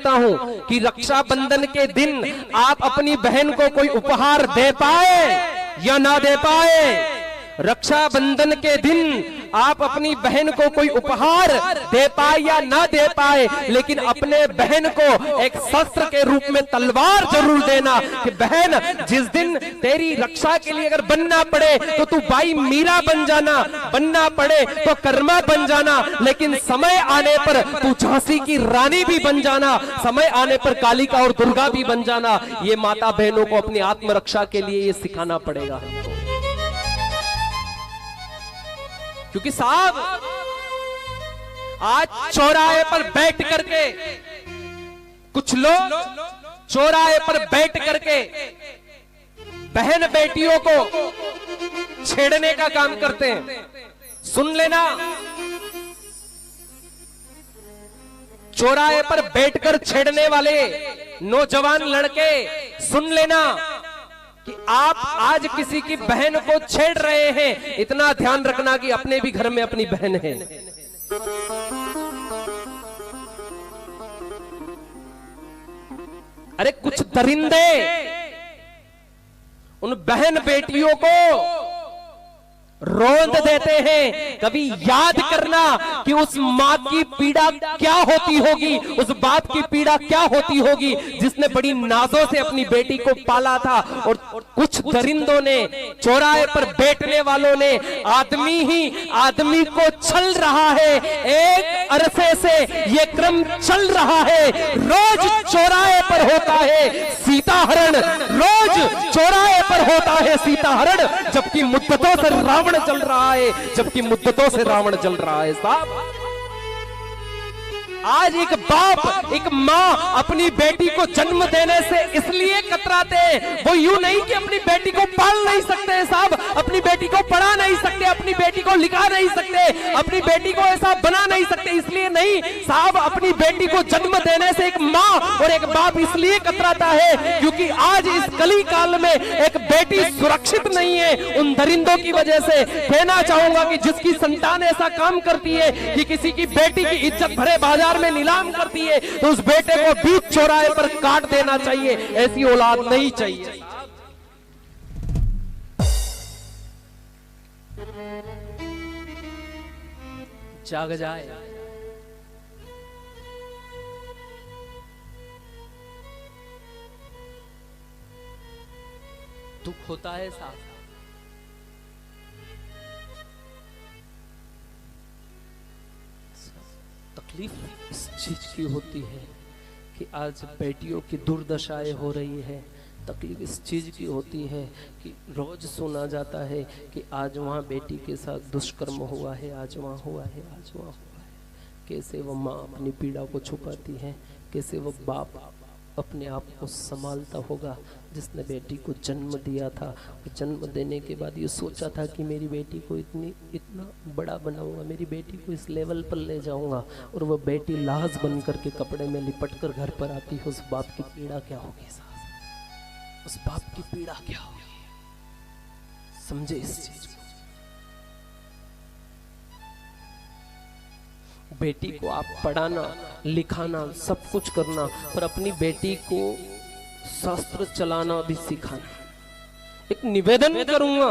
चाहता हूं कि रक्षाबंधन के दिन आप अपनी बहन को कोई उपहार दे पाए या ना दे पाए। रक्षाबंधन के दिन आप अपनी बहन को कोई उपहार दे पाए या ना दे पाए, लेकिन अपने बहन को एक शस्त्र के रूप में तलवार जरूर देना कि बहन, जिस दिन तेरी रक्षा के लिए अगर बनना पड़े तो तू बाई मीरा बन जाना, बनना पड़े तो कर्मा बन जाना, लेकिन समय आने पर तू झांसी की रानी भी बन जाना, समय आने पर कालिका और दुर्गा भी बन जाना। ये माता बहनों को अपनी आत्मरक्षा के लिए ये सिखाना पड़ेगा हमको। क्योंकि साहब आज चौराहे पर बैठ करके कुछ लोग चौराहे पर बैठ करके बहन बेटियों को छेड़ने का काम करते हैं। सुन लेना, चौराहे पर बैठकर छेड़ने वाले नौजवान लड़के, सुन लेना कि आप आज किसी की बहन को छेड़ रहे हैं, इतना ध्यान रखना कि अपने भी घर में अपनी बहन है। अरे कुछ दरिंदे उन बहन बेटियों को रोंद देते हैं। कभी याद करना कि उस माँ की पीड़ा क्या होती होगी, उस बाप की पीड़ा क्या होती होगी जिसने बड़ी नाजों से अपनी बेटी को पाला था। और कुछ दरिंदों ने, चौराहे पर बैठने वालों ने आदमी ही आदमी को छल रहा है। एक अरसे से ये क्रम चल रहा है। रोज चौराहे पर होता है सीताहरण, रोज चौराहे पर होता है सीताहरण, जबकि मुद्दतों से रावण चल रहा है, जबकि मुद्दतों से रावण चल रहा है। साहब आज एक बाप, एक माँ अपनी बेटी को जन्म देने से इसलिए कतराते हैं, वो यूं नहीं कि अपनी बेटी को पाल नहीं सकते साहब, अपनी बेटी को पढ़ा नहीं सकते, अपनी बेटी को लिखा नहीं सकते, अपनी बेटी को ऐसा बना नहीं सकते, इसलिए नहीं साहब। अपनी बेटी को जन्म देने से एक माँ और एक बाप इसलिए कतराता है क्योंकि आज इस कली काल में एक बेटी सुरक्षित नहीं है उन दरिंदों की वजह से। कहना चाहूंगा कि जिसकी संतान ऐसा काम करती है कि किसी की बेटी की इज्जत भरे बाजार में नीलाम करती है, तो उस बेटे को बीच चौराहे पर काट देना चाहिए। ऐसी औलाद नहीं चाहिए। जाग जाए, दुख होता है साहब। तकलीफ इस चीज की होती है कि आज बेटियों की दुर्दशाएं हो रही है। तकलीफ इस चीज की होती है कि रोज सुना जाता है कि आज वहाँ बेटी के साथ दुष्कर्म हुआ है, आज वहाँ हुआ है, आज वहाँ हुआ है। कैसे वो माँ अपनी पीड़ा को छुपाती है, कैसे वो बाप अपने आप को संभालता होगा जिसने बेटी को जन्म दिया था। जन्म देने के बाद ये सोचा था कि मेरी बेटी को इतना बड़ा बनाऊंगा, मेरी बेटी को इस लेवल पर ले जाऊंगा, और वह बेटी लाश बन करके कपड़े में लिपट कर घर पर आती है। उस बाप की पीड़ा क्या होगी साहब, उस बाप की पीड़ा क्या होगी, समझे इस चीज को। बेटी को आप पढ़ाना लिखाना सब कुछ करना, पर अपनी बेटी को शस्त्र चलाना भी सिखाना। एक निवेदन करूंगा